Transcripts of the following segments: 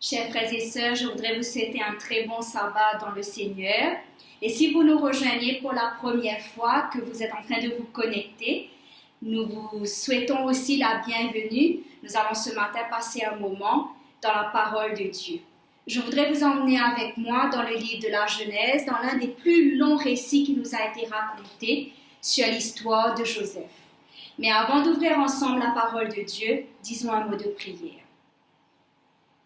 Chers frères et sœurs, je voudrais vous souhaiter un très bon sabbat dans le Seigneur. Et si vous nous rejoignez pour la première fois, que vous êtes en train de vous connecter, nous vous souhaitons aussi la bienvenue. Nous allons ce matin passer un moment dans la parole de Dieu. Je voudrais vous emmener avec moi dans le livre de la Genèse, dans l'un des plus longs récits qui nous a été raconté sur l'histoire de Joseph. Mais avant d'ouvrir ensemble la parole de Dieu, disons un mot de prière.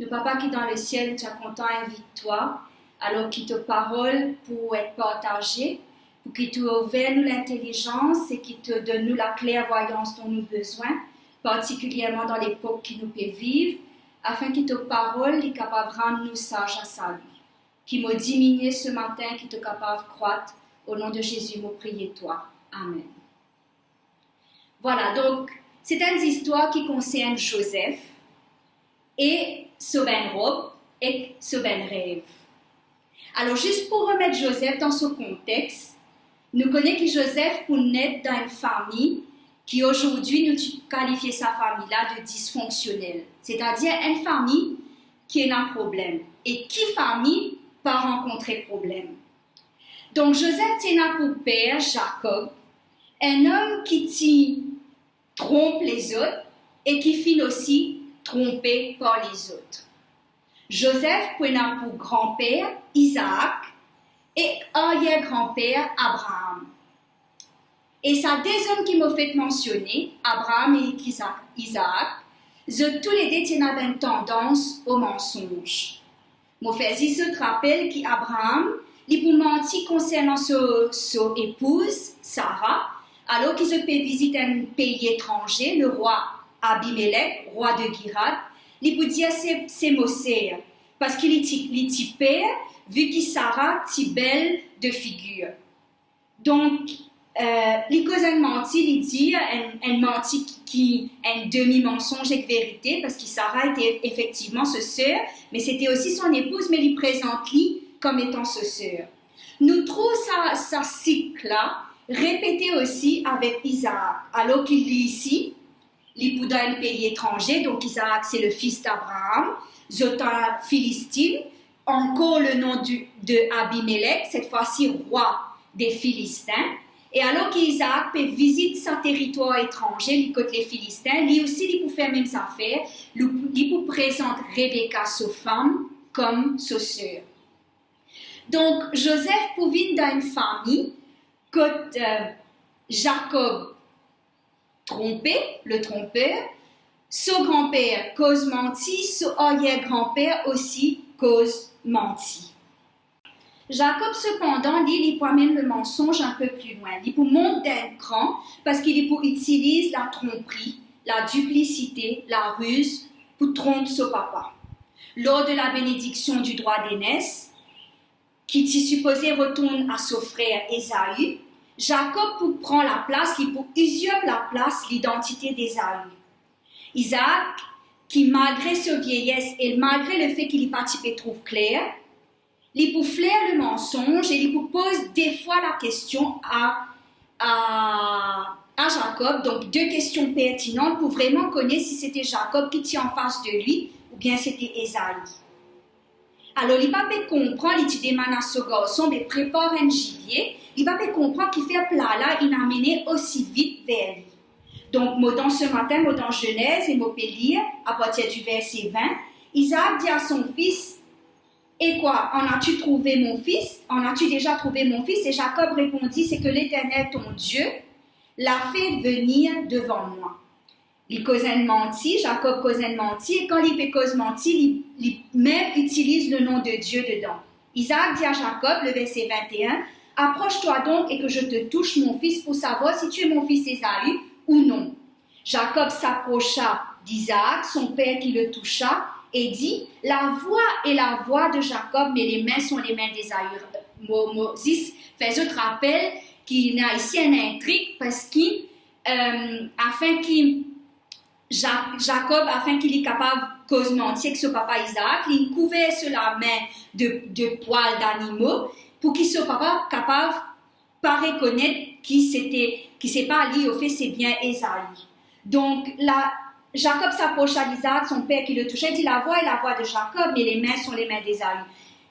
Nous, Papa qui est dans le ciel, tu es content, invite-toi, alors qu'il te parole pour être partagé, pour qu'il te ouvre nous l'intelligence et qu'il te donne nous la clairvoyance dont nous avons besoin, particulièrement dans l'époque qui nous peut vivre, afin qu'il te parole est capable de rendre nous sages à sa vie. Qui m'a diminué ce matin, qui te capable de croître, au nom de Jésus, m'a prié toi. Amen. Voilà, donc, c'est une histoire qui concerne Joseph et son robe et son rêve. Alors, juste pour remettre Joseph dans ce contexte, nous connaissons que Joseph pour naître dans une famille qui aujourd'hui nous qualifie sa famille-là de dysfonctionnelle, c'est-à-dire une famille qui a un problème. Et qui famille pas rencontrer problème. Donc, Joseph tient pour père Jacob, un homme qui trompe les autres et qui finit aussi trompé par les autres. Joseph prenait pour grand-père Isaac et arrière-grand-père Abraham. Et ça, deux hommes qui m'ont fait mentionner, Abraham et Isaac, tous les deux tiennent une tendance au mensonge. Mon frère Isaac rappelle qu'Abraham, il peut mentir concernant son épouse, Sarah, alors qu'il se peut visiter un pays étranger, le roi Abimelech, roi de Gérard, il peut dire c'est Mosée, parce qu'il est typé, vu que Sarah est belle de figure. Donc, les causes un menti, il dit un menti qui est un demi-mensonge et vérité, parce que Sarah était effectivement sa sœur, mais c'était aussi son épouse, mais il présente lui comme étant sa sœur. Nous trouvons ça cycle-là répété aussi avec Isaac, alors qu'il est ici, il est dans un pays étranger, donc Isaac c'est le fils d'Abraham, Zotan Philistine, encore le nom de Abimelech, cette fois-ci roi des Philistins. Et alors qu'Isaac peut visiter son territoire étranger, il côté les Philistins, lui aussi il peut faire même affaire, il peut présenter Rebecca, sa femme, comme sa sœur. Donc Joseph provient d'une famille que Jacob trompé, le trompeur, son grand-père cause menti, son arrière-grand-père aussi cause menti. Jacob, cependant, il peut même le mensonge un peu plus loin. Il peut monter d'un cran parce qu'il utilise la tromperie, la duplicité, la ruse pour tromper son papa. Lors de la bénédiction du droit d'aînesse, qui est supposé retourner à son frère Ésaü, Jacob prend la place, il peut usurper la place, l'identité d'Ésaü. Isaac, qui malgré sa vieillesse et malgré le fait qu'il n'est pas typé trop clair, il peut flaire le mensonge et il peut poser des fois la question à Jacob, donc deux questions pertinentes pour vraiment connaître si c'était Jacob qui était en face de lui ou bien c'était Ésaü. Alors, il va pas comprendre, il demande à ce garçon de préparer un gibier, il va pas comprendre qu'il fait plat là, il a amené aussi vite vers lui. Donc, dans ce matin, dans Genèse, il m'a peut lire à partir du verset 20, Isaac dit à son fils, et quoi, en as-tu trouvé mon fils? En as-tu déjà trouvé mon fils? Et Jacob répondit, c'est que l'Éternel, ton Dieu, l'a fait venir devant moi. Il cause un menti, Jacob cause un menti, et quand il fait cause menti, il même utilise le nom de Dieu dedans. Isaac dit à Jacob, le verset 21, approche-toi donc et que je te touche mon fils pour savoir si tu es mon fils Ésaü ou non. Jacob s'approcha d'Isaac, son père qui le toucha, et dit, la voix est la voix de Jacob, mais les mains sont les mains d'Ésaü. Moses fait autre rappel qu'il y a ici une intrigue parce qu'il, Jacob, afin qu'il est capable de cause mentir avec son papa Isaac, il couvert sur la main de poils d'animaux pour qu'il soit capable de pas reconnaître qui c'est pas lui au fait c'est bien Ésaü. Donc Jacob s'approche à Isaac, son père qui le touchait, dit la voix est la voix de Jacob, mais les mains sont les mains d'Ésaü.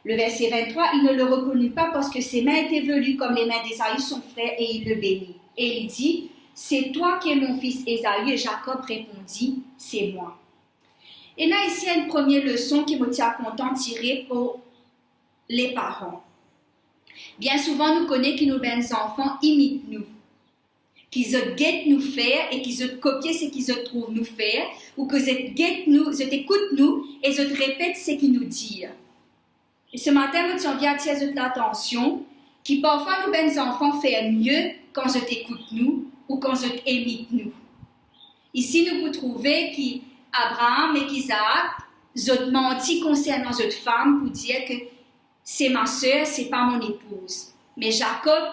Le verset 23, il ne le reconnut pas parce que ses mains étaient velues comme les mains d'Ésaü, son frère, et il le bénit. Et il dit, c'est toi qui es mon fils Ésaü, et Jacob répondit, c'est moi. Et là, ici, il y a une première leçon qui me tient content tirer pour les parents. Bien souvent, nous connaissons que nos bons enfants imitent nous. Qu'ils guettent nous faire et qu'ils copient ce qu'ils trouvent nous faire, ou qu'ils guettent nous, ils écoutent nous et ils répètent ce qu'ils nous disent. Et ce matin, nous tiens bien à attirer l'attention que parfois nos bons enfants font mieux quand ils écoutent nous ou quand ils imitent nous. Ici, nous pouvons trouver qu'Abraham et qu'Isaac, ils ont menti concernant cette femme pour dire que c'est ma sœur, c'est pas mon épouse. Mais Jacob,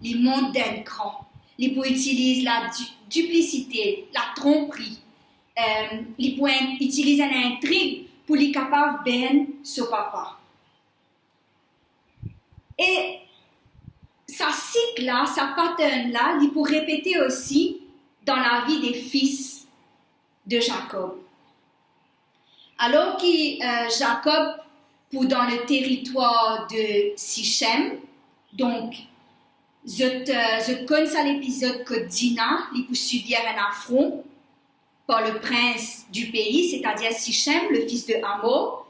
il monte d'un cran. Il peut utiliser la duplicité, la tromperie. Il peut utiliser une intrigue pour être capable de ben son papa. Et sa cycle-là, sa pattern-là, il peut répéter aussi dans la vie des fils de Jacob. Alors que Jacob, pour dans le territoire de Sichem, donc, je connais ça l'épisode que Dina, il peut subir un affront par le prince du pays, c'est-à-dire Sichem, le fils de Hamor.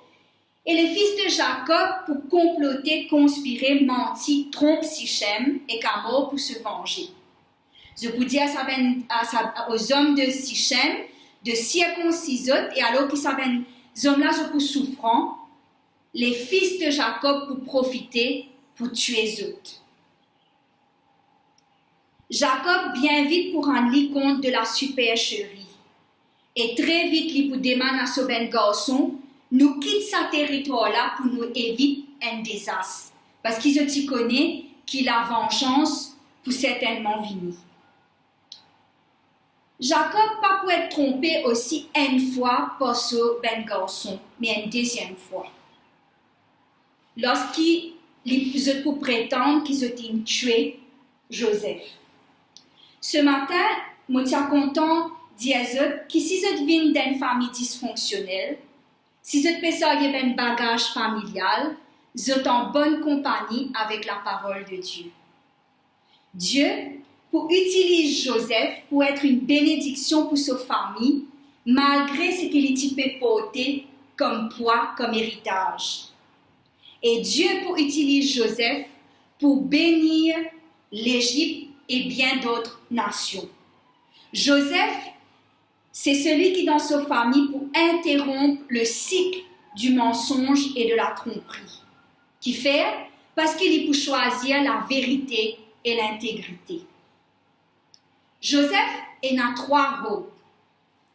Et le fils de Jacob, pour comploter, conspirer, mentir, trompe Sichem et Hamor pour se venger. Je vous dis aux hommes de Sichem de circonciser, et alors qu'ils savent, les hommes-là sont pour souffrant, les fils de Jacob pour profiter, pour tuer les autres. Jacob, bien vite, pour rendre compte de la supercherie. Et très vite, il pour demander à ce ben garçon, nous quitte ce territoire-là pour nous éviter un désastre. Parce qu'ils se connaissent que la vengeance pour certainement venir. Jacob, pas pour être trompé aussi une fois par ce ben garçon, mais une deuxième fois. Lorsqu'il pour prétendre qu'ils ont tué Joseph. Ce matin, je suis content de dire que si vous venez d'une famille dysfonctionnelle, si vous avez un bagage familial, vous êtes en bonne compagnie avec la parole de Dieu. Dieu, pour utiliser Joseph pour être une bénédiction pour sa famille, malgré ce qu'il est porté comme poids, comme héritage. Et Dieu pour utiliser Joseph pour bénir l'Égypte et bien d'autres nations. Joseph, c'est celui qui dans sa famille pour interrompre le cycle du mensonge et de la tromperie. Qui fait parce qu'il est pour choisir la vérité et l'intégrité. Joseph est dans 3 robes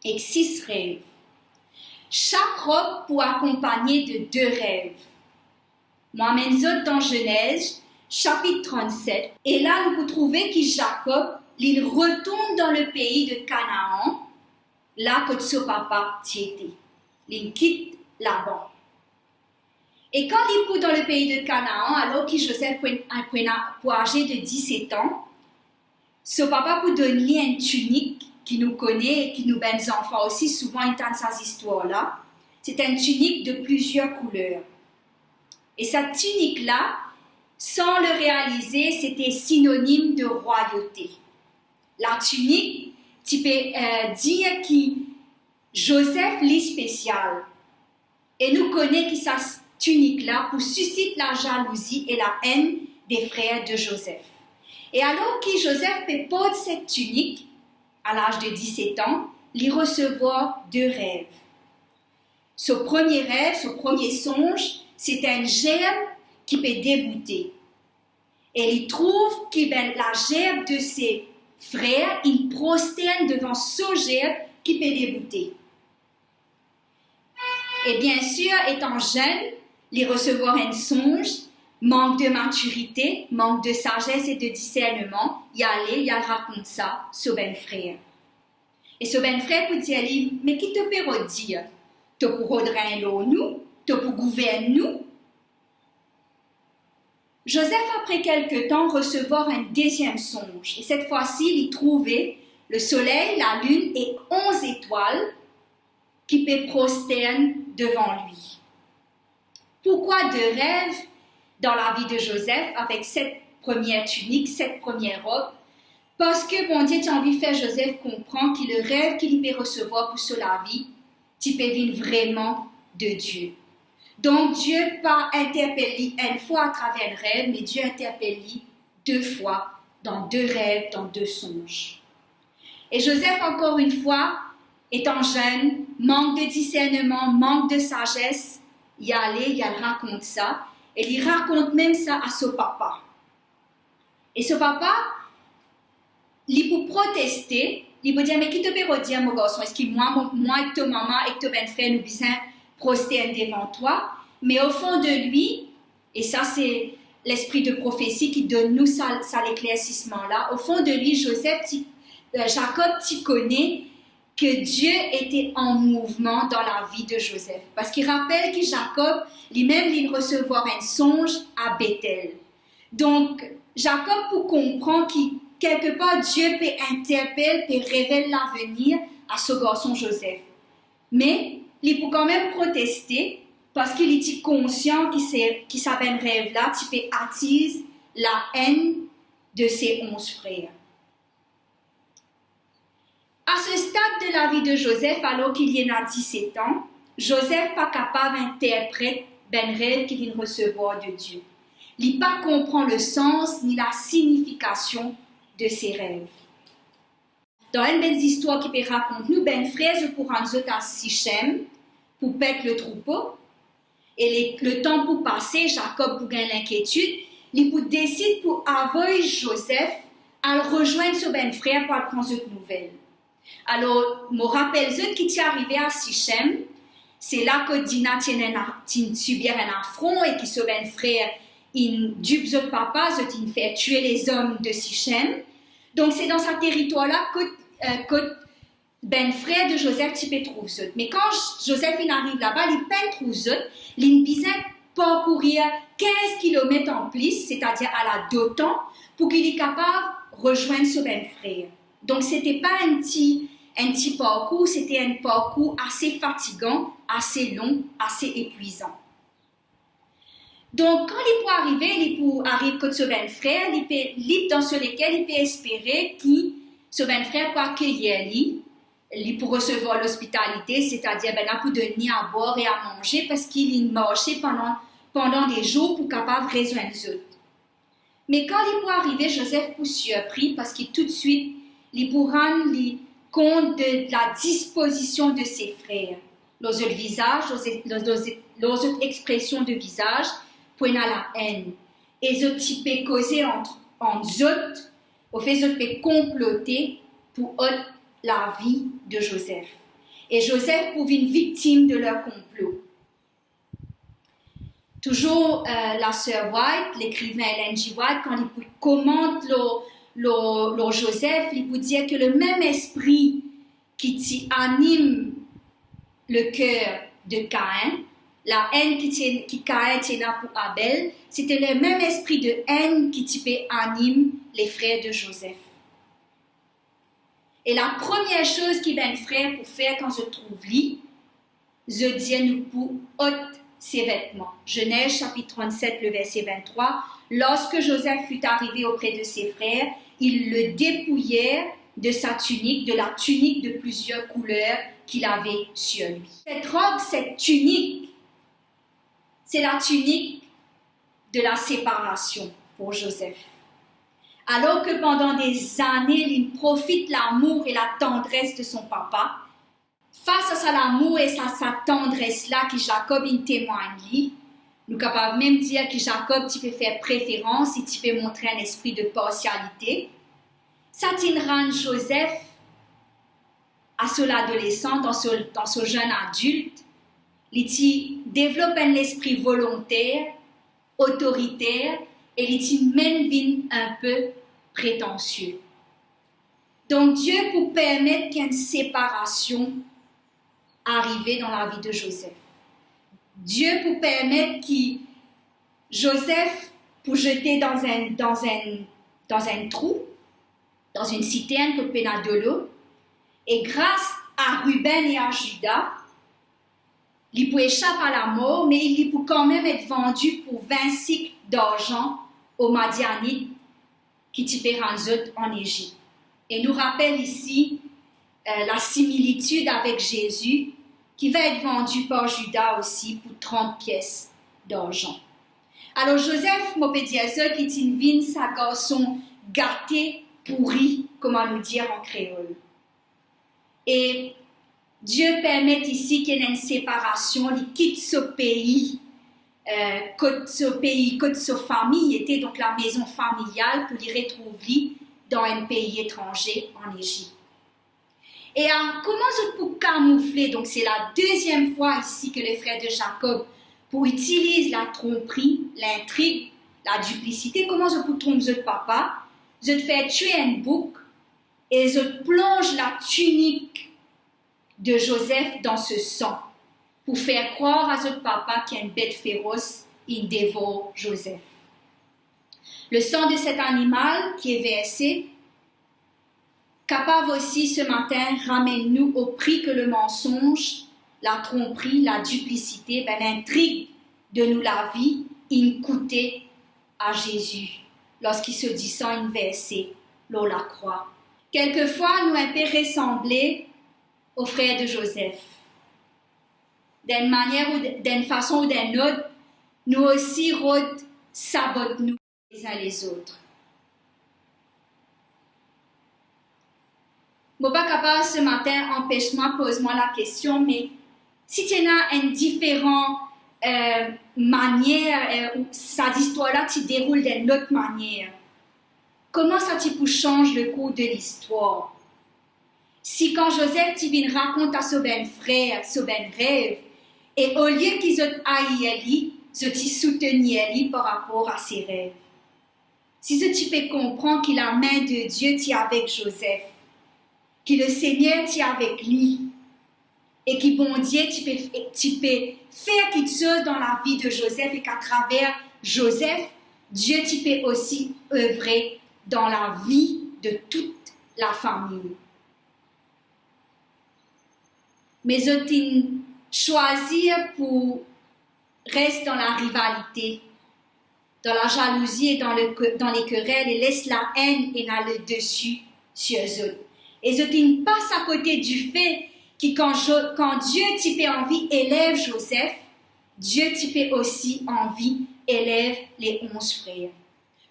et 6 rêves. Chaque robe pour accompagner de 2 rêves. Moi-même, dans Genèse, chapitre 37, et là, nous pouvons trouver que Jacob, il retourne dans le pays de Canaan, là que son papa était. Il quitte là-bas. Et quand il est dans le pays de Canaan, alors que Joseph est âgé de 17 ans, son papa peut donner une tunique qui nous connaît et qui nous bons enfants aussi, souvent entendent ces histoires-là. C'est une tunique de plusieurs couleurs. Et cette tunique-là, sans le réaliser, c'était synonyme de royauté. La tunique, tu peux dire que Joseph est spécial. Et nous connaissons que cette tunique-là pour susciter la jalousie et la haine des frères de Joseph. Et alors que Joseph porte cette tunique, à l'âge de 17 ans, il recevra 2 rêves. Son premier rêve, son premier songe, c'est un gerbe qui peut débouter. Et il trouve que la gerbe de ses frères, il prosterne devant ce gerbe qui peut débouter. Et bien sûr, étant jeune, il recevra un songe, manque de maturité, manque de sagesse et de discernement, il raconte ça, ce ben frère. Et ce ben frère peut dire, mais qui te peut dire? Tu peux redresser nous? Tu peux gouverner nous? Joseph, après quelque temps, recevra un deuxième songe. Et cette fois-ci, il trouvait le soleil, la lune et 11 étoiles qui peut prosterner devant lui. Pourquoi deux rêves dans la vie de Joseph avec cette première tunique, cette première robe? Parce que bon Dieu a envie de faire Joseph comprendre que le rêve qu'il peut recevoir pour la vie, tu peux vivre vraiment de Dieu. Donc Dieu pas interpellé une fois à travers un rêve, mais Dieu interpelle deux fois dans deux rêves, dans deux songes. Et Joseph, encore une fois, étant jeune, manque de discernement, manque de sagesse, il raconte ça, et il raconte même ça à son papa. Et son papa, il peut protester, il peut dire, mais qui te peut dire, mon garçon, est-ce que moi et ta maman et ton ben frère, nous besoin prosterner devant toi? Mais au fond de lui, et ça c'est l'esprit de prophétie qui donne nous ça l'éclaircissement-là, au fond de lui, Jacob, tu connais que Dieu était en mouvement dans la vie de Joseph. Parce qu'il rappelle que Jacob, lui-même, il recevoir un songe à Bethel. Donc, Jacob, pour comprendre que quelque part, Dieu peut interpeller, peut révéler l'avenir à ce garçon Joseph. Mais, il peut quand même protester parce qu'il est conscient qu'il s'appelle un rêve-là, tu peux attiser la haine de ses 11 frères. À ce stade de la vie de Joseph, alors qu'il y en a 17 ans, Joseph n'est pas capable d'interpréter ben rêve qu'il recevoir de Dieu. Il ne comprend pas le sens ni la signification de ses rêves. Dans une belle histoire qui peut raconter nous, ben frère pour rendre à Sichem pour perdre le troupeau. Et le temps pour passer, Jacob pour gagner l'inquiétude, il décide pour envoyer Joseph à le rejoindre son ben frère pour prendre cette nouvelle. Alors, je me rappelle qui est arrivé à Sichem, c'est là que Dina subit un affront et que son ben frère il dupe son papa, il fait tuer les hommes de Sichem. Donc, c'est dans ce territoire-là que ben frère de Joseph tu peux trouver ça. Mais quand Joseph il arrive là-bas, il peine trouve ça, il besoin parcourir 15 km en plus, c'est-à-dire à la Dotan, pour qu'il est capable de rejoindre son ben frère. Donc c'était pas un petit parcours, c'était un parcours assez fatigant, assez long, assez épuisant. Donc quand il peut arriver contre son ben frère, il peut dans sur lequel il peut espérer que son ben frère peut accueillir lui. Pour recevoir l'hospitalité, c'est-à-dire pour donner à boire et à manger parce qu'il marchait pendant des jours pour capable de rejoindre les autres. Mais quand il peut arriver, Joseph est surpris parce qu'il tout de suite, il peut rendre compte de la disposition de ses frères. Leurs autres visages, leurs autres expressions de visage, point à la haine. Et ils ont causé entre eux, au fait, ils ont comploter pour eux la vie de Joseph. Et Joseph pour une victime de leur complot. Toujours la sœur White, l'écrivain Ellen G. White, quand il commente le Joseph, il peut dire que le même esprit qui anime le cœur de Caïn, la haine qui Caïn tient pour Abel, c'était le même esprit de haine qui anime les frères de Joseph. Et la première chose qui ben frère pour faire quand je trouve lui, je dis nous pour ôter ses vêtements. Genèse chapitre 37, le verset 23. Lorsque Joseph fut arrivé auprès de ses frères, ils le dépouillèrent de sa tunique, de la tunique de plusieurs couleurs qu'il avait sur lui. Cette robe, cette tunique, c'est la tunique de la séparation pour Joseph. Alors que pendant des années, il profite de l'amour et la tendresse de son papa, face à ça l'amour et sa tendresse-là que Jacob témoigne, nous sommes capables même de dire que Jacob tu peux faire préférence et tu peux montrer un esprit de partialité. Ça rend Joseph à son adolescent, dans son jeune adulte, il développe un esprit volontaire, autoritaire, et il même un peu prétentieux. Donc Dieu pour permettre qu'il y ait une séparation arrive dans la vie de Joseph. Dieu pour permettre que Joseph pour jeter dans un trou, dans une citerne pour peine de l'eau, et grâce à Ruben et à Judas, Il peut échapper à la mort, mais il peut quand même être vendu pour 20 cycles d'argent aux Madianites qui étaient en Égypte. Et nous rappelle ici la similitude avec Jésus qui va être vendu par Judas aussi pour 30 pièces d'argent. Alors Joseph m'a dit ça qui est une vigne, sa garçon gâté, pourri, comment le dire en créole. Et Dieu permet ici qu'il y ait une séparation, il quitte ce pays, quitte sa famille, était donc la maison familiale pour y retrouver dans un pays étranger en Égypte. Et comment je peux camoufler, donc c'est la deuxième fois ici que les frères de Jacob pour utiliser la tromperie, l'intrigue, la duplicité, comment je peux tromper votre papa, je te fais tuer un bouc et je plonge la tunique de Joseph dans ce sang pour faire croire à votre papa qu'il y a une bête féroce, il dévore Joseph. Le sang de cet animal qui est versé, capable aussi ce matin, ramène-nous au prix que le mensonge, la tromperie, la duplicité, l'intrigue de nous la vie, il coûtait à Jésus lorsqu'il se descend une versée, l'eau la croix. Quelquefois, nous un peu ressembler aux frères de Joseph. D'une manière ou d'une façon ou d'une autre, nous aussi sabotons-nous les uns les autres. Je ne suis pas capable ce matin, empêche-moi, pose-moi la question, mais si tu as une différente manière, cette histoire-là se déroule d'une autre manière, comment ça peut changer le cours de l'histoire? Si quand Joseph raconte à son frère, son rêve, et au lieu qu'ils aient lui, ils soutenu par rapport à ses rêves. Si tu peux comprendre que la main de Dieu est avec Joseph, que le Seigneur est avec lui, et que bon Dieu, tu peux faire quelque chose dans la vie de Joseph, et qu'à travers Joseph, Dieu tu peux aussi œuvrer dans la vie de toute la famille. Mais je choisir pour rester dans la rivalité, dans la jalousie et dans les querelles, et laisse la haine et le dessus sur eux. Et je passe à côté du fait que quand Dieu type envie élève Joseph, Dieu type aussi envie élève les 11 frères.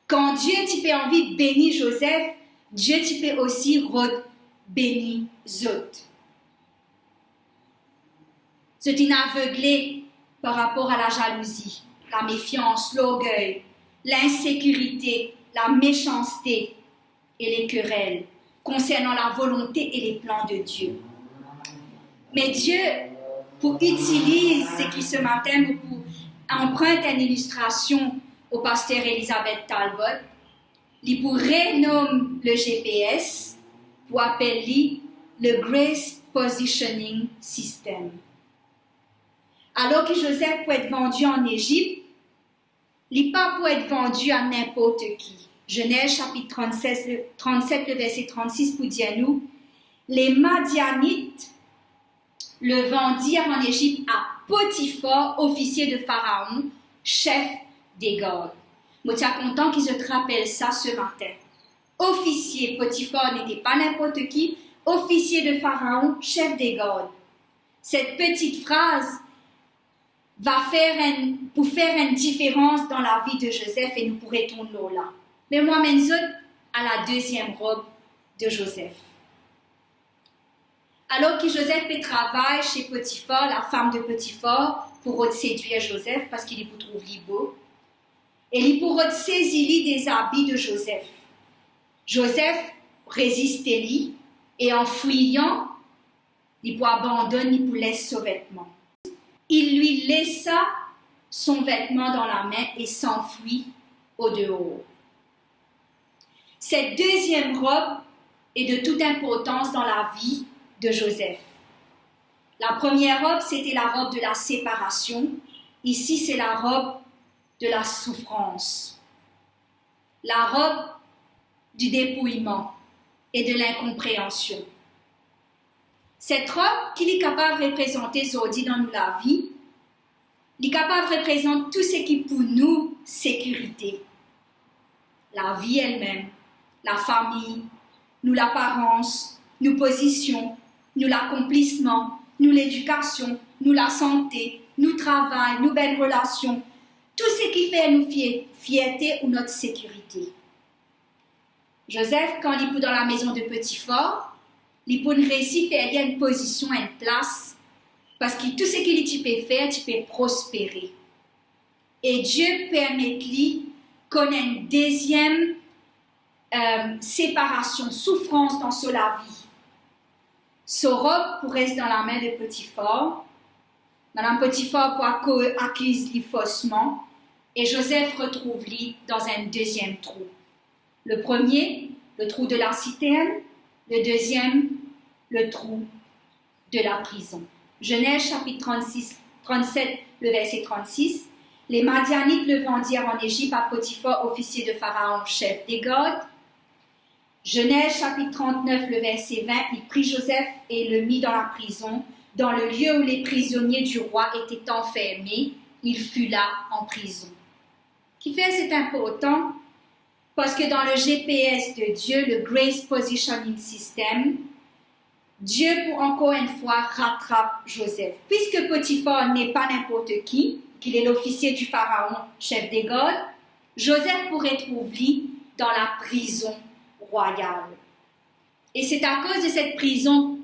Quand Dieu type envie bénir Joseph, Dieu type aussi bénir autres. C'est une aveuglé par rapport à la jalousie, la méfiance, l'orgueil, l'insécurité, la méchanceté et les querelles concernant la volonté et les plans de Dieu. Mais Dieu, pour utiliser ce qui ce matin pour emprunter une illustration au pasteur Elisabeth Talbot, il pourrait nommer le GPS pour appeler le Grace Positioning System. Alors que Joseph peut être vendu en Égypte, il pas peut être vendu à n'importe qui. Genèse chapitre 37, le verset 36 pour dire nous, les Madianites le vendirent en Égypte à Potiphar, officier de Pharaon, chef des gardes. Je suis content qu'ils te rappellent ça ce matin. Officier, Potiphar n'était pas n'importe qui, officier de Pharaon, chef des gardes. Cette petite phrase va faire une différence dans la vie de Joseph et nous pourrons tourner là. Mais moi, je à la deuxième robe de Joseph. Alors que Joseph travaille chez Potiphar, la femme de Potiphar, pour séduire Joseph parce qu'il le trouve beau, et il pourra saisir des habits de Joseph. Joseph résiste lui et en fuyant, il peut abandonner, il peut laisser son vêtement. Il lui laissa son vêtement dans la main et s'enfuit au dehors. Cette deuxième robe est de toute importance dans la vie de Joseph. La première robe, c'était la robe de la séparation. Ici, c'est la robe de la souffrance. La robe du dépouillement et de l'incompréhension. Cette robe qu'il est capable de représenter aujourd'hui dans la vie, Les capables représentent tout ce qui pour nous sécurité. La vie elle-même, la famille, nous l'apparence, nous position, nous l'accomplissement, nous l'éducation, nous la santé, nous travail, nous belles relations, tout ce qui fait nous fierté ou notre sécurité. Joseph, quand il est dans la maison de Potiphar, il peut réussir à faire une position, une place, parce que tout ce qu'il peut faire, tu peux prospérer. Et Dieu permet lui qu'on ait une deuxième séparation, souffrance dans sa vie. Sa robe pour rester dans la main de Potiphar. Madame Potiphar pour accuse lui faussement. Et Joseph retrouve lui dans un deuxième trou. Le premier, le trou de la citerne. Le deuxième, le trou de la prison. Genèse chapitre 37, le verset 36. Les Madianites le vendirent en Égypte à Potiphar, officier de Pharaon, chef des gardes. Genèse chapitre 39, le verset 20. Il prit Joseph et le mit dans la prison, dans le lieu où les prisonniers du roi étaient enfermés. Il fut là en prison. Qui fait c'est important parce que dans le GPS de Dieu, le Grace Positioning System, Dieu pour encore une fois rattrape Joseph. Puisque Potiphar n'est pas n'importe qui, qu'il est l'officier du Pharaon, chef des gardes, Joseph pourrait trouver dans la prison royale. Et c'est à cause de cette prison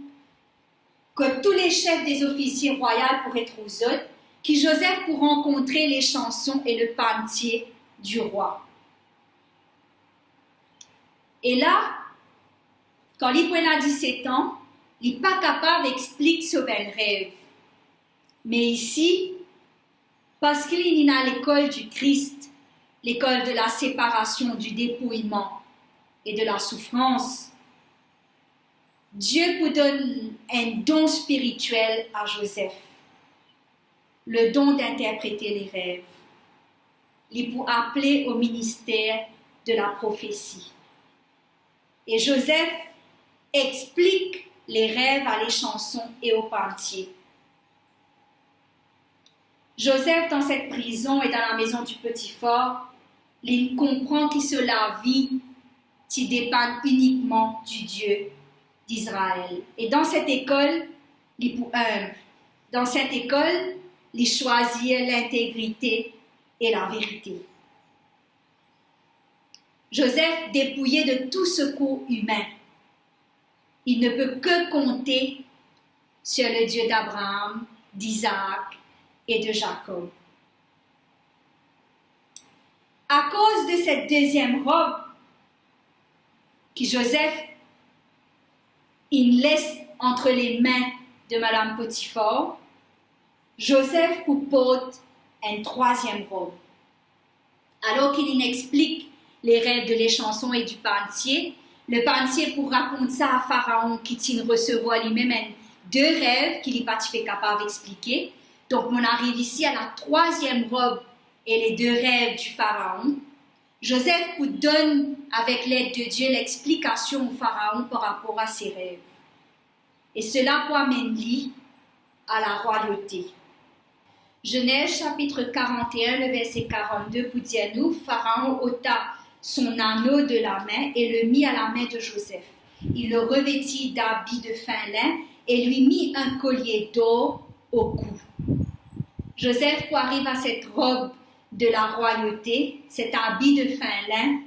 que tous les chefs des officiers royaux pourraient trouver que Joseph pour rencontrer les chansons et le pantier du roi. Et là, quand il a 17 ans, il n'est pas capable d'expliquer ce bel rêve. Mais ici, parce qu'il est à l'école du Christ, l'école de la séparation, du dépouillement et de la souffrance, Dieu vous donne un don spirituel à Joseph, le don d'interpréter les rêves. Il peut appeler au ministère de la prophétie. Et Joseph explique les rêves à les chansons et aux pantiers. Joseph, dans cette prison et dans la maison du Potiphar, il comprend que la vie qui dépend uniquement du Dieu d'Israël. Et dans cette école, il choisit l'intégrité et la vérité. Joseph, dépouillé de tout secours humain, il ne peut que compter sur le Dieu d'Abraham, d'Isaac et de Jacob. À cause de cette deuxième robe que Joseph il laisse entre les mains de Madame Potiphar, Joseph porte une troisième robe. Alors qu'il explique les rêves de les chansons et du pantier, le pantier pour raconter ça à Pharaon qui recevoir lui-même deux rêves qu'il n'est pas capable d'expliquer. Donc, on arrive ici à la troisième robe et les deux rêves du Pharaon. Joseph vous donne, avec l'aide de Dieu, l'explication au Pharaon par rapport à ses rêves. Et cela pour amener à la royauté. Genèse chapitre 41, le verset 42, pour dire nous, Pharaon ôta son anneau de la main et le mit à la main de Joseph. Il le revêtit d'habits de fin lin et lui mit un collier d'or au cou. Joseph arrive à cette robe de la royauté, cet habit de fin lin,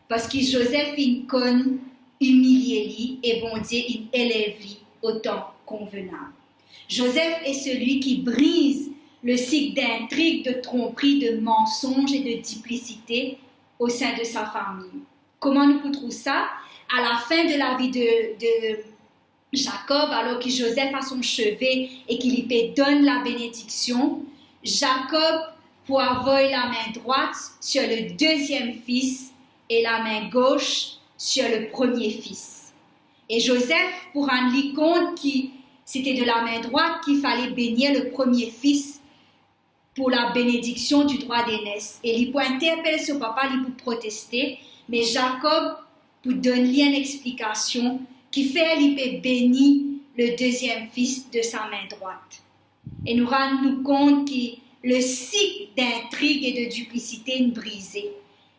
parce que Joseph il conne humilier lui et bon Dieu il élève lui autant convenable. Joseph est celui qui brise le cycle d'intrigue, de tromperie, de mensonges et de duplicité au sein de sa famille. Comment nous trouvons ça? À la fin de la vie de Jacob, alors que Joseph a son chevet et qu'il lui donne la bénédiction, Jacob pour avoir la main droite sur le deuxième fils et la main gauche sur le premier fils. Et Joseph, pour rendre compte que c'était de la main droite qu'il fallait bénir le premier fils pour la bénédiction du droit d'aînesse. Et il peut interpeller son papa, il peut protester, mais Jacob pour donner une explication qui fait qu'il peut bénir le deuxième fils de sa main droite. Et nous rendons compte que le cycle d'intrigue et de duplicité brisé.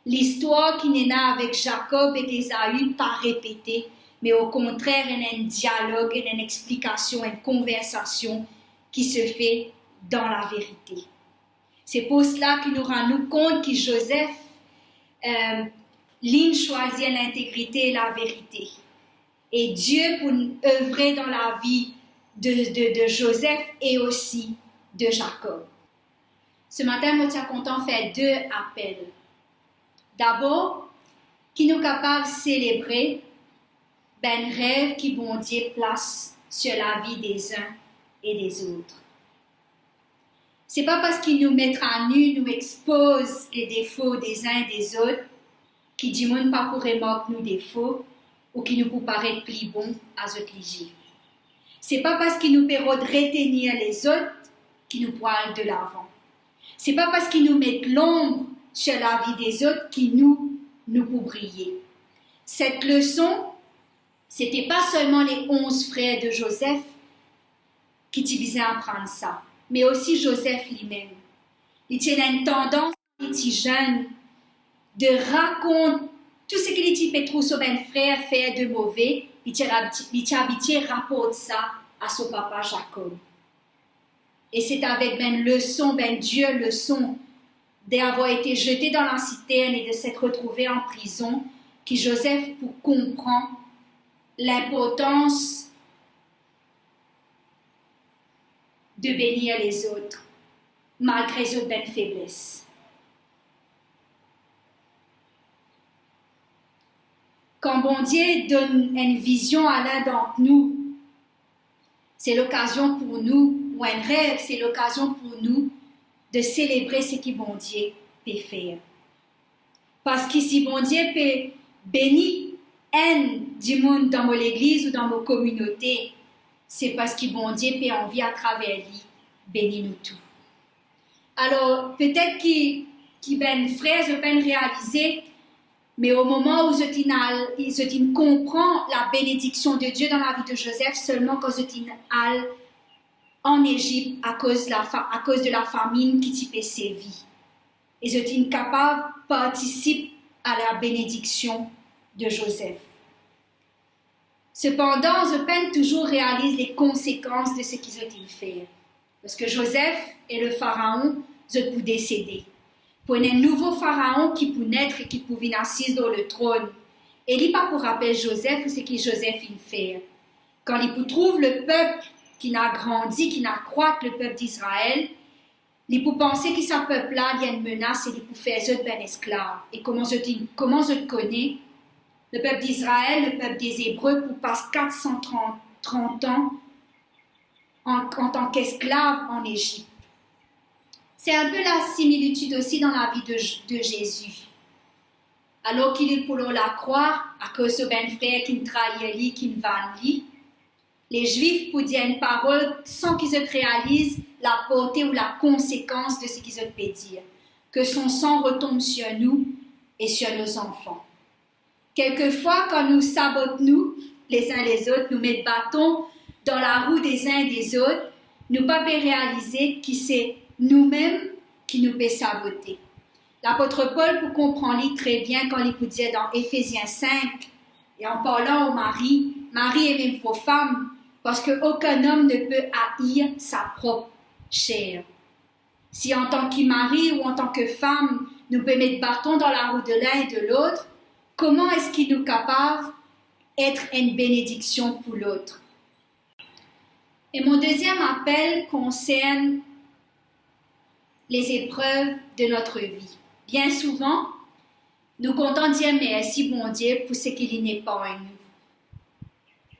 L'histoire qui n'est née avec Jacob et Ésaü pas répétée, mais au contraire, il y a un dialogue, il y a une explication, une conversation qui se fait dans la vérité. C'est pour cela que nous rendons compte que Joseph ligne choisit l'intégrité et la vérité. Et Dieu, pour œuvrer dans la vie de Joseph et aussi de Jacob. Ce matin, je suis content de faire 2 appels. D'abord, qui nous capable de célébrer ben rêve qui bon Dieu place sur la vie des uns et des autres. C'est pas parce qu'il nous met à nu, nous expose les défauts des uns et des autres, qui dit monde pas pour remarquer nos défauts ou qui nous pour paraître plus bon à ce qui. C'est pas parce qu'il nous permet de retenir les autres qui nous pointe de l'avant. C'est pas parce qu'il nous met l'ombre sur la vie des autres qui nous pour briller. Cette leçon, c'était pas seulement les 11 frères de Joseph qui utilisaient à apprendre ça, mais aussi Joseph lui-même. Il tenait une tendance, il était jeune, de raconter tout ce qu'il était Pétrou, son frère, fait de mauvais, il était habitué à rapporter ça à son papa Jacob. Et c'est avec leçon, Dieu leçon d'avoir été jeté dans la citerne et de s'être retrouvé en prison, que Joseph pour comprendre l'importance de bénir les autres, malgré les autres faiblesses. Quand bon Dieu donne une vision à l'un d'entre nous, c'est l'occasion pour nous, ou un rêve, c'est l'occasion pour nous de célébrer ce que bon Dieu peut faire. Parce que si bon Dieu peut bénir un du monde dans l'église ou dans nos communautés, c'est parce que bon Dieu peut envie à travers lui bénir nous tous. Alors, peut-être que ben frère, je peux réaliser, mais au moment où je comprends la bénédiction de Dieu dans la vie de Joseph, seulement quand je allé en Égypte à cause de la famine qui t'y sévi. Et je suis capable de participer à la bénédiction de Joseph. Cependant, je peine toujours réaliser les conséquences de ce qu'ils ont fait. Parce que Joseph et le pharaon, ils ont décédé. Pour un nouveau pharaon qui peut naître et qui peut venir assis dans le trône. Et il n'est pas pour rappeler Joseph ou ce que Joseph fait. Quand il trouve le peuple qui n'a grandi, qui n'a croître le peuple d'Israël, il peut penser que ce peuple-là, il y a une menace et il peut faire eux ben esclaves. Et comment je le connais? Le peuple d'Israël, le peuple des Hébreux, pour passer 430 ans en tant qu'esclave en Égypte. C'est un peu la similitude aussi dans la vie de Jésus. Alors qu'il est pour la croix, à cause de ben frère qui trahit lui, qui vanne lui, les Juifs pour dire une parole sans qu'ils réalisent la portée ou la conséquence de ce qu'ils ont pu dire. Que son sang retombe sur nous et sur nos enfants. Quelquefois, quand nous sabotons les uns les autres, nous mettons bâton dans la roue des uns et des autres, nous ne pouvons pas réaliser que c'est nous-mêmes qui nous pouvons saboter. L'apôtre Paul peut comprendre très bien quand il peut dire dans Éphésiens 5, et en parlant au mari, Marie aimez vos femmes, parce qu'aucun homme ne peut haïr sa propre chair. Si en tant que mari ou en tant que femme, nous pouvons mettre bâton dans la roue de l'un et de l'autre, comment est-ce qu'il nous capable d'être une bénédiction pour l'autre? Et mon deuxième appel concerne les épreuves de notre vie. Bien souvent, nous comptons dire merci bon Dieu pour ce qu'il n'est pas en nous.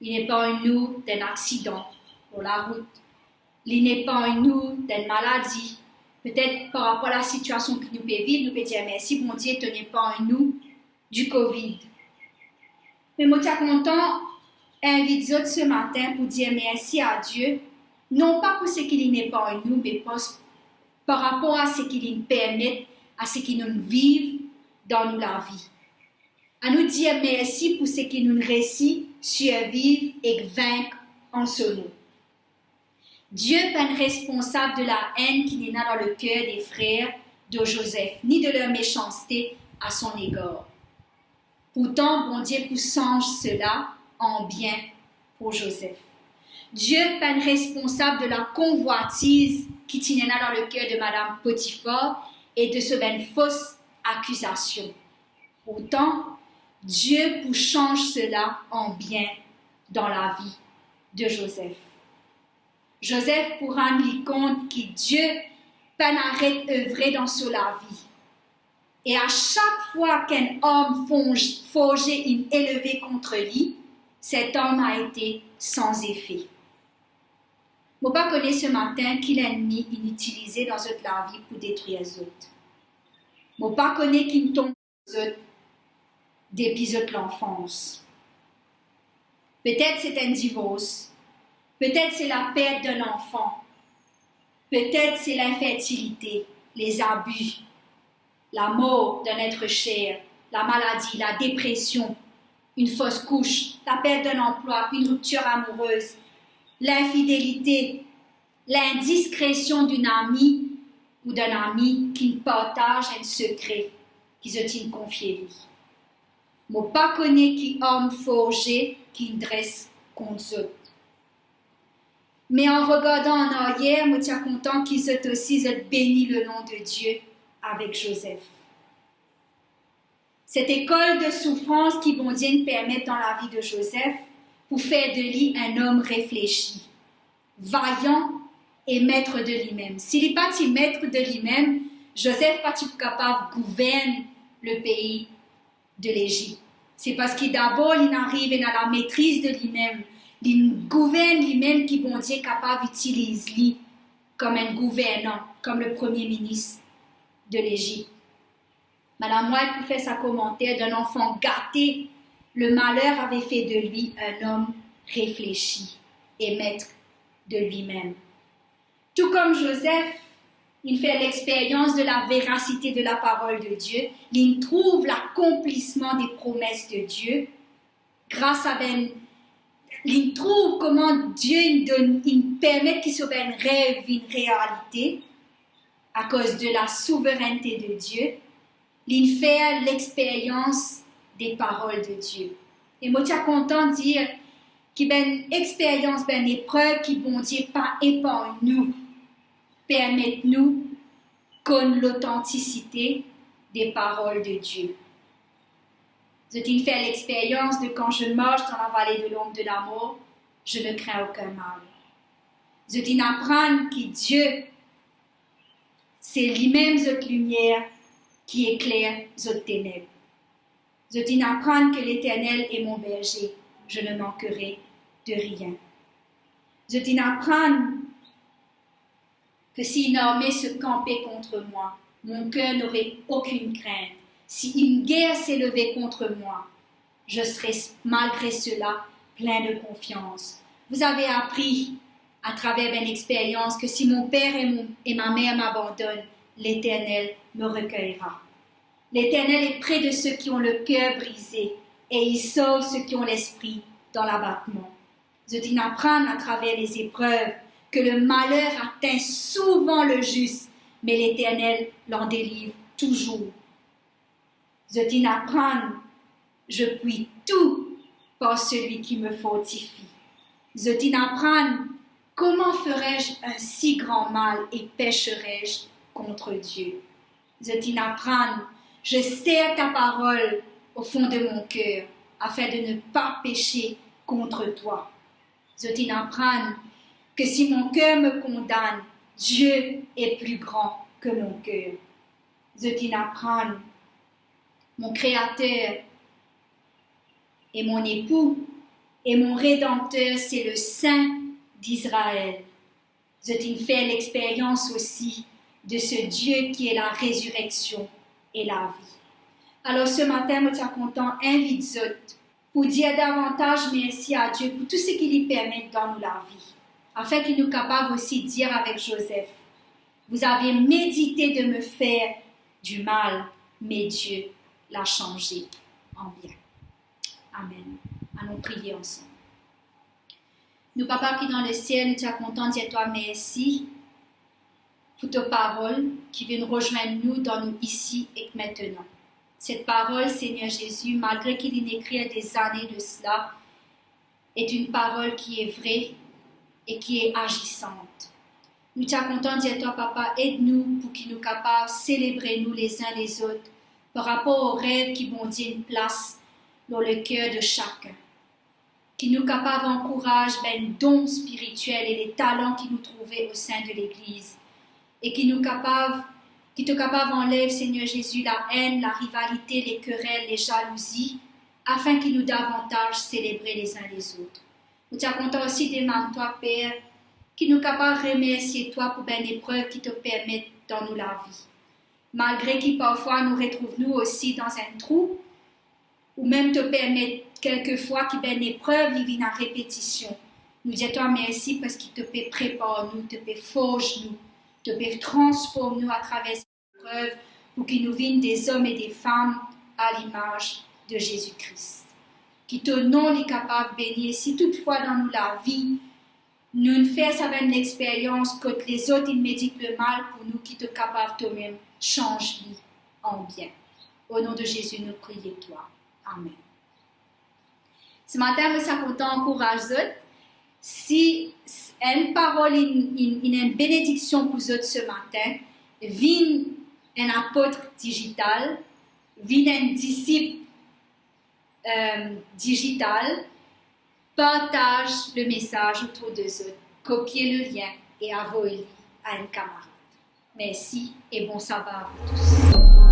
Il n'est pas en nous d'un accident pour la route. Il n'est pas en nous d'une maladie. Peut-être par rapport à la situation que nous pouvons vivre, nous pouvons dire merci bon Dieu, tu n'es pas en nous du Covid. Mais moi, je suis content d'inviter ce matin pour dire merci à Dieu, non pas pour ce qu'il n'est pas en nous, mais par rapport à ce qu'il nous permet, à ce qu'il nous vive dans nous la vie. À nous dire merci pour ce qu'il nous réussit, survivre et vaincre en ce nom. Dieu n'est pas responsable de la haine qui n'est dans le cœur des frères de Joseph, ni de leur méchanceté à son égard. Pourtant, bon Dieu change cela en bien pour Joseph. Dieu n'est pas responsable de la convoitise qui tenait dans le cœur de Madame Potiphar et de ce fausse accusation. Pourtant, Dieu change cela en bien dans la vie de Joseph. Joseph pour rendre compte que Dieu pas n'arrête œuvrer dans la vie. Et à chaque fois qu'un homme forgeait une élevée contre lui, cet homme a été sans effet. Je ne pas connaître ce matin qui l'ennemi utilisé dans la vie pour détruire les autres. Je ne pas connaître qui tombe depuis l'enfance. Peut-être c'est un divorce. Peut-être c'est la perte d'un enfant. Peut-être c'est l'infertilité, les abus, la mort d'un être cher, la maladie, la dépression, une fausse couche, la perte d'un emploi, une rupture amoureuse, l'infidélité, l'indiscrétion d'une amie ou d'un ami qui partage un secret qui se confie lui. Je ne pas connaître qui homme forgé qui dresse contre eux. Mais en regardant en arrière, je suis content qu'ils aient aussi béni le nom de Dieu avec Joseph. Cette école de souffrance qui bon Dieu permet dans la vie de Joseph pour faire de lui un homme réfléchi, vaillant et maître de lui-même. S'il n'est pas maître de lui-même, Joseph n'est pas capable de gouverner le pays de l'Égypte. C'est parce qu'il d'abord il arrive à la maîtrise de lui-même. Il gouverne lui-même qui bon Dieu est capable d'utiliser lui comme un gouvernant, comme le premier ministre de l'Égypte. Madame White fait sa commentaire d'un enfant gâté. Le malheur avait fait de lui un homme réfléchi et maître de lui-même. Tout comme Joseph, il fait l'expérience de la véracité de la parole de Dieu. Il trouve l'accomplissement des promesses de Dieu grâce à il trouve comment Dieu il permet qu'il soit un rêve, une réalité à cause de la souveraineté de Dieu. Il fait l'expérience des paroles de Dieu. Et moi, je suis content de dire qu'il y a une expérience, une épreuve qui, bon Dieu, pas épargne nous, permet nous connaître l'authenticité des paroles de Dieu. Je fait l'expérience de quand je marche dans la vallée de l'ombre de la mort, je ne crains aucun mal. Je apprends que Dieu, c'est lui-même cette lumière qui éclaire cette ténèbres. Je apprends que l'Éternel est mon berger, je ne manquerai de rien. Je apprends que si une armée se campait contre moi, mon cœur n'aurait aucune crainte. Si une guerre s'élevait contre moi, je serais malgré cela plein de confiance. Vous avez appris à travers une expérience que si mon père et ma mère m'abandonnent, l'Éternel me recueillera. L'Éternel est près de ceux qui ont le cœur brisé et il sauve ceux qui ont l'esprit dans l'abattement. Je t'apprends à travers les épreuves que le malheur atteint souvent le juste, mais l'Éternel l'en délivre toujours. Je t'apprends, je puis tout par celui qui me fortifie. Je t'apprends, comment ferais-je un si grand mal et pécherais-je contre Dieu? Je t'apprends, je serre ta parole au fond de mon cœur afin de ne pas pécher contre toi. Je t'apprends que si mon cœur me condamne, Dieu est plus grand que mon cœur. Je t'apprends, mon Créateur et mon époux et mon Rédempteur, c'est le Saint d'Israël. Je t'ai fait l'expérience aussi de ce Dieu qui est la résurrection et la vie. Alors ce matin, je suis content, invite pour dire davantage merci à Dieu pour tout ce qu'il lui permet dans la vie, afin qu'il nous capable aussi de dire avec Joseph, vous avez médité de me faire du mal, mais Dieu l'a changé en bien. Amen. Allons prier ensemble. Nous, Papa qui est dans le ciel, nous te contents de dire toi merci pour ta parole qui vient nous rejoindre nous ici et maintenant. Cette parole, Seigneur Jésus, malgré qu'il est écrit à des années de cela, est une parole qui est vraie et qui est agissante. Nous te contents de dire toi, Papa, aide-nous pour qu'il nous capables de célébrer nous les uns les autres par rapport aux rêves qui vont dire une place dans le cœur de chacun. Qui nous capables d'encourager les dons spirituels et les talents qui nous trouvaient au sein de l'Église. Et qui te capable enlève, Seigneur Jésus, la haine, la rivalité, les querelles, les jalousies, afin qu'il nous davantage célébrer les uns les autres. Nous te contents aussi des mains de toi, Père, qui nous capable de remercier toi pour les épreuves qui te permettent dans nous la vie. Malgré que parfois nous retrouvons nous aussi dans un trou, ou même te permettre quelquefois qu'il y ait une épreuve qui vient en répétition. Nous disons toi merci parce qu'il te peut préparer nous, te peut forger nous, te peut transformer nous à travers cette épreuve pour qu'il nous vienne des hommes et des femmes à l'image de Jésus-Christ. Qui te nom est capable de bénir. Si toutefois dans nous la vie, nous ne faisons avec une expérience que les autres ils méditent le mal pour nous, qui te capable toi-même changer en bien. Au nom de Jésus, nous prions toi. Amen. Ce matin, nous sommes encourageants. Si une parole, une bénédiction pour vous ce matin, viens un apôtre digital, viens un disciple digital, partage le message autour de eux, copiez le lien et envoyez-le à un camarade. Merci et bon sabbat à vous tous.